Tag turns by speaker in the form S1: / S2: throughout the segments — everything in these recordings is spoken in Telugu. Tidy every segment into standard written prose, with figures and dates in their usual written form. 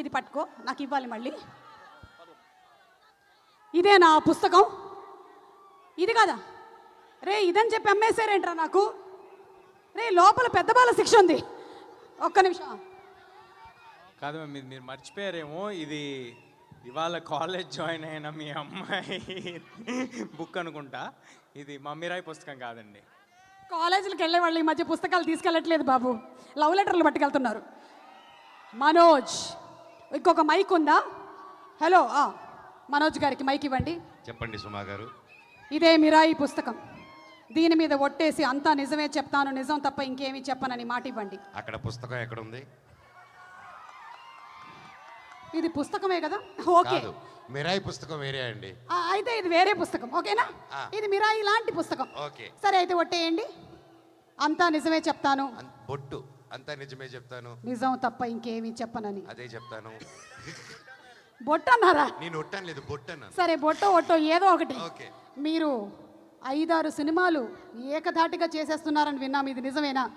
S1: ఇది పట్టుకో, నాకు ఇవ్వాలి మళ్ళీ. ఇదే నా పుస్తకం, ఇది కదా రే, ఇదని చెప్పి అమ్మేశారేంట్రా నాకు. రే లోపల పెద్ద బాల శిక్ష ఉంది, ఒక్క నిమిషం.
S2: కాదు మీరు మర్చిపోయారేమో, ఇది ఇవాళ కాలేజ్ జాయిన్ అయిన మీ అమ్మాయి బుక్ అనుకుంటా. ఇది మమ్మీరాయ్ పుస్తకం కాదండి.
S1: కాలేజీలకు వెళ్ళే వాళ్ళు ఈ మధ్య పుస్తకాలు తీసుకెళ్ళట్లేదు బాబు, లవ్ లెటర్లు పట్టుకెళ్తున్నారు. మనోజ్, ఇంకొక మైక్ ఉందా? హలో, మనోజ్ గారికి మైక్ ఇవ్వండి.
S3: చెప్పండి సుమా గారు.
S1: ఇదే మిరాయి పుస్తకం, దీని మీద ఒట్టేసి అంతా నిజమే చెప్తాను, నిజం తప్ప ఇంకేమీ చెప్పనని మాట ఇవ్వండి.
S3: అక్కడ పుస్తకం ఎక్కడ ఉంది?
S1: ఇది పుస్తకమే కదా, ఓకే.
S3: మిరాయి పుస్తకం వేరే అండి.
S1: అయితే ఇది వేరే పుస్తకం, ఓకేనా? ఇది మిరాయి లాంటి పుస్తకం,
S3: ఓకే.
S1: సరే అయితే ఒట్టేయండి. అంతా నిజమే చెప్తాను,
S3: బొట్టు అంతా నిజమే చెప్తాను,
S1: నిజం తప్ప ఇంకేమీ చెప్పనని.
S3: అదే చెప్తాను.
S1: బొట్టు అన్నారా?
S3: నేను ఒట్టాను లేదు, బొట్టు అన్నాను.
S1: సరే బొట్టో ఒట్టో ఏదో ఒకటి.
S3: ఓకే.
S1: మీరు 5-6 సినిమాలు ఏకధాటిగా చేసేస్తున్నారని విన్నాం, ఇది నిజమేనా?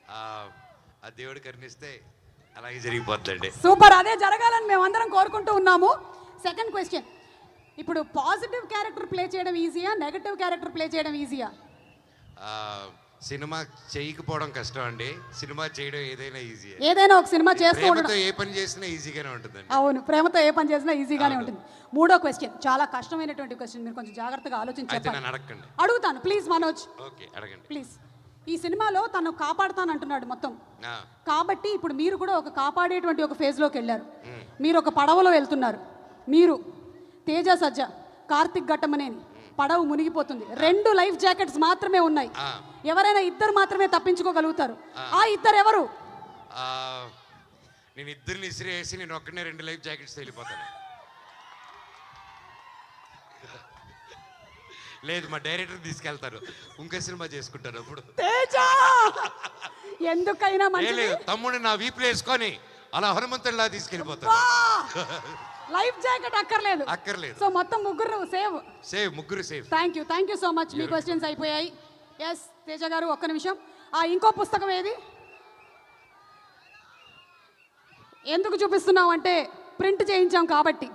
S3: ఆ దేవుడు కరుణిస్తే అలాగే జరిగిపోతుందండి.
S1: సూపర్, అదే జరగాలని మేము అందరం కోరుకుంటూ ఉన్నాము. సెకండ్ క్వశ్చన్, ఇప్పుడు పాజిటివ్ క్యారెక్టర్ ప్లే చేయడం ఈజీయా, నెగటివ్ క్యారెక్టర్ ప్లే చేయడం ఈజీయా?
S3: సినిమా చేయకపోవడం కష్టం అండి, సినిమా చేయడం ఏదైనా ఈజీ.
S1: ఏదైనా ఒక సినిమా చేస్తూ ఉండడం,
S3: ఏ పని చేసినా ఈజీగానే ఉంటుందండి.
S1: అవును, ప్రేమతో ఏ పని చేసినా ఈజీగానే ఉంటుంది. మూడో క్వశ్చన్ చాలా కష్టమైనటువంటి క్వశ్చన్, మీరు కొంచెం జాగ్రత్తగా ఆలోచించాలి.
S3: అడగండి.
S1: అడుగుతాను ప్లీజ్ మనోజ్.
S3: ఓకే, అడగండి
S1: ప్లీజ్. ఈ సినిమాలో తను కాపాడుతానంటున్నాడు మొత్తం, కాబట్టి ఇప్పుడు మీరు కూడా ఒక కాపాడేటువంటి ఒక ఫేజ్లోకి వెళ్ళారు. మీరు ఒక పడవలో వెళ్తున్నారు, మీరు తేజ సజ్జ, కార్తిక్ ఘట్టమనేని, పడవ మునిగిపోతుంది, 2 లైఫ్ జాకెట్స్ మాత్రమే ఉన్నాయి, ఎవరైనా 2 మాత్రమే తప్పించుకోగలుగుతారు. ఆ 2 ఎవరు?
S3: నేను 2 ఇసిరేసి నేను ఒక్కనే 2 లైఫ్ జాకెట్స్ వెళ్ళిపోతాను. లేదు, మా డైరెక్టర్ తీసుకెళ్తారు, ఇంకో సినిమా చేసుకుంటారు అప్పుడు.
S1: తేజ ఎందుకైనా మంచిది,
S3: తమ్ముడిని నా వీపు వేసుకొని అలా హనుమంతుడిలా తీసుకెళ్ళిపోతారు.
S1: లైఫ్ జాకెట్ అక్కర్లేదు. సో మొత్తం ముగ్గురు
S3: ముగ్గురు save.
S1: Thank you so much. Me questions అయిపోయాయి. ఎస్ తేజ గారు, ఒక్క నిమిషం. ఇంకో పుస్తకం ఏది? ఎందుకు చూపిస్తున్నాం అంటే ప్రింట్ చేయించాం కాబట్టి.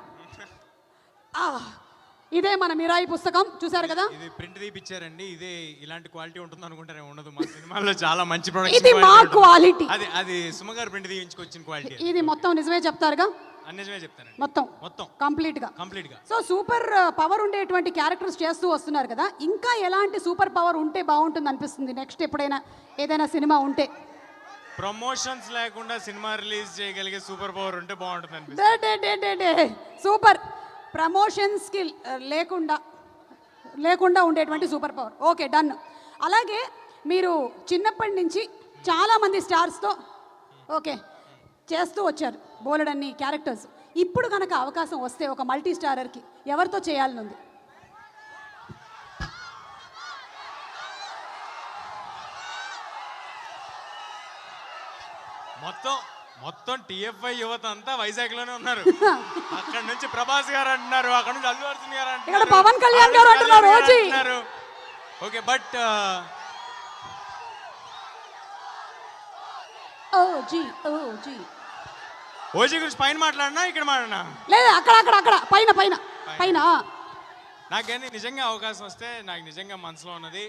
S1: ఇదే మన మిరాయి పుస్తకం, చూసారు కదా.
S2: ఇది ప్రింట్ తీపిచ్చారండి, ఇదే ఇలాంటి క్వాలిటీ ఉంటుంది అనుకుంటారే, ఉండదు. మా సినిమాలో చాలా మంచి ప్రొడక్షన్,
S1: ఇది మా క్వాలిటీ.
S2: అది సుమ గారు ప్రింట్ తీయించుకొచ్చిన క్వాలిటీ.
S1: ఇది మొత్తం నిజమే చెప్తారుగా?
S2: నిజమే చెప్తాను,
S1: మొత్తం కంప్లీట్ గా. సో సూపర్ పవర్ ఉండేటువంటి క్యారెక్టర్స్ చేస్తూ వస్తున్నారు కదా, ఇంకా ఎలాంటి సూపర్ పవర్ ఉంటే బాగుంటుంది అనిపిస్తుంది నెక్స్ట్ ఎప్పుడైనా ఏదైనా సినిమా ఉంటే?
S2: ప్రమోషన్స్ లేకుండా సినిమా రిలీజ్ చేయగలిగే సూపర్ పవర్ ఉంటే బాగుంటుంది అనిపిస్తుంది.
S1: సూపర్ ప్రమోషన్స్ కి లేకుండా ఉండేటువంటి సూపర్ పవర్, ఓకే డన్. అలాగే మీరు చిన్నప్పటి నుంచి చాలా మంది స్టార్స్తో ఓకే చేస్తూ వచ్చారు, బోలెడన్ని క్యారెక్టర్స్. ఇప్పుడు కనుక అవకాశం వస్తే ఒక మల్టీ స్టారర్కి ఎవరితో చేయాలని ఉంది?
S2: మొత్తం టిఎఫ్ఐ యువత అంతా వైజాగ్ లోనే ఉన్నారు. అక్కడ నుంచి ప్రభాస్ గారు అంటున్నారు, అక్కడ నుంచి అల్లు అర్జున్ గారు అంటున్నారు,
S1: పవన్ కళ్యాణ్ గారు అంటున్నారు.
S2: ఓకే, బట్ ఓజీ గురించి పైన మాట్లాడినా ఇక్కడ మాట్లాడినా
S1: లేదు, అక్కడ పైన.
S2: నాకేంది నిజంగా అవకాశం వస్తే, నాకు నిజంగా మనసులో ఉన్నది,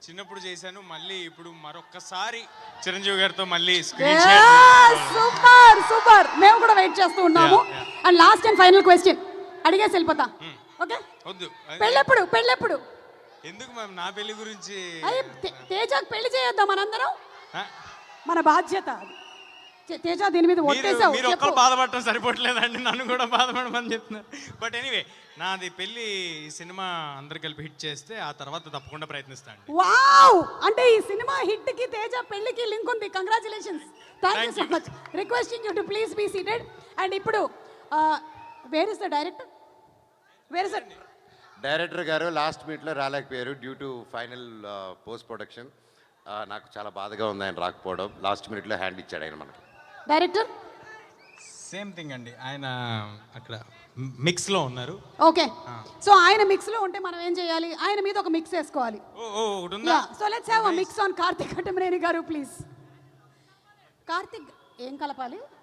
S2: చిన్నప్పుడు చేశాను, మళ్ళీ ఇప్పుడు మరొక్కసారి చిరంజీవి గారితో మళ్ళీ
S1: సూపర్. మేము కూడా వెయిట్ చేస్తూ ఉన్నాము. And last and final question అడిగేసి వెళ్ళిపోతా, ఓకే?
S2: వద్దు,
S1: పెళ్ళెప్పుడు?
S2: ఎందుకు మ్యామ్, నా పెళ్లి గురించి?
S1: తేజకు పెళ్లి చేయొద్దాం మనందరం, మన బాధ్యత. తేజ దీని మీద ఒట్టేసావు.
S2: మీరు ఒక్కరు బాధపడటం సరిపోవట్లేదండి, నన్ను కూడా బాధపడమని చెప్తున్నారు. బట్ ఎనీవే, నాది పెళ్లి సినిమా అందరు కలిపి హిట్ చేస్తే ఆ తర్వాత తప్పకుండా ప్రయత్నిస్తాను.
S1: వావ్, అంటే ఈ సినిమా హిట్ కి తేజ పెళ్లికి లింక్ ఉంది. Congratulations, thank you so much. Requesting you to please be seated. And ఇప్పుడు where is the director?
S3: Director గారు లాస్ట్ మీట్లో రాలేకపోయారు due to final post production. నాకు చాలా బాధగా ఉంది ఆయన రాకపోవడం. లాస్ట్ మినిట్లో హ్యాండ్ ఇచ్చాడు ఆయన మనకి.
S1: డైరెక్టర్
S2: సేమ్ థింగ్ అండి, ఆయన అక్కడ మిక్స్ లో ఉన్నారు.
S1: ఓకే, సో ఆయన మిక్స్ లో ఉంటే మనం ఏం చేయాలి? ఆయన మీద ఒక మిక్స్ వేసుకోవాలి. So let's have a mix on Karthik Ghattamaneni గారు ప్లీజ్. కార్తిక్ ఏం కలపాలి?